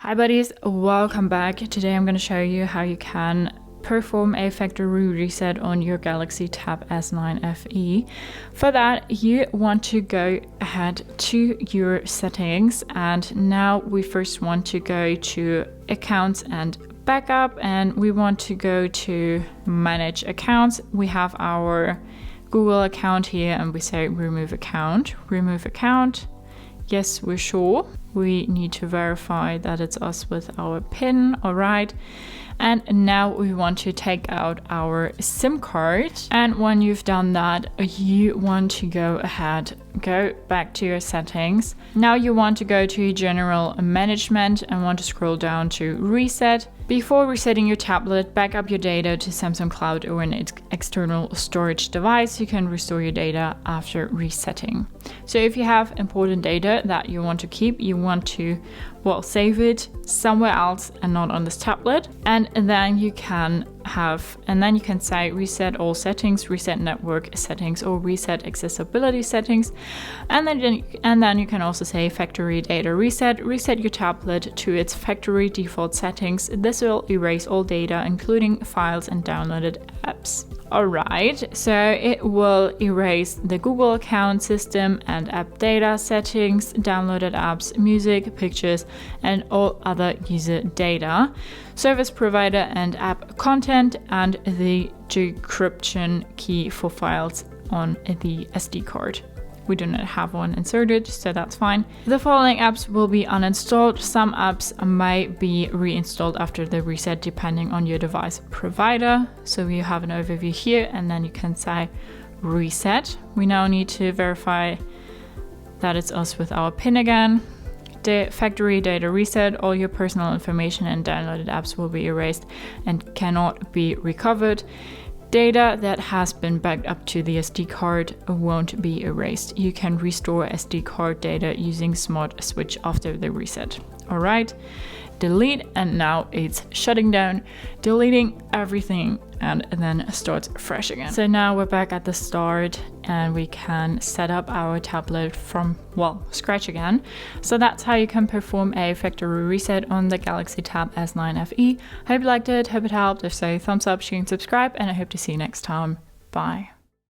Hi buddies, welcome back. Today I'm going to show you how you can perform a factory reset on your Galaxy Tab S9 FE. For that, you want to go ahead to your settings, and now we first want to go to accounts and backup, and we want to go to manage accounts. We have our Google account here and we say remove account. Yes, we're sure. We need to verify that it's us with our PIN. All right. And now we want to take out our SIM card. And when you've done that, you want to go ahead, go back to your settings. Now you want to go to general management and want to scroll down to reset. Before resetting your tablet, back up your data to Samsung Cloud or an external storage device. You can restore your data after resetting. So if you have important data that you want to keep, you want to, save it somewhere else and not on this tablet. And then you can say reset all settings, reset network settings, or reset accessibility settings. And then you can also say factory data reset your tablet to its factory default settings. This will erase all data, including files and downloaded apps. Alright, so it will erase the Google account, system and app data settings, downloaded apps, music, pictures, and all other user data, service provider and app content, and the decryption key for files on the SD card. We do not have one inserted, so that's fine. The following apps will be uninstalled. Some apps may be reinstalled after the reset depending on your device provider. So we have an overview here, and then you can say reset. We now need to verify that it's us with our PIN again. The factory data reset, all your personal information and downloaded apps will be erased and cannot be recovered. Data that has been backed up to the SD card won't be erased. You can restore SD card data using Smart Switch after the reset. All right, delete, and now it's shutting down, deleting everything, and then starts fresh again. So now we're back at the start and we can set up our tablet from, scratch again. So that's how you can perform a factory reset on the Galaxy Tab S9 FE. Hope you liked it, hope it helped. If so, thumbs up, share and subscribe, and I hope to see you next time. Bye.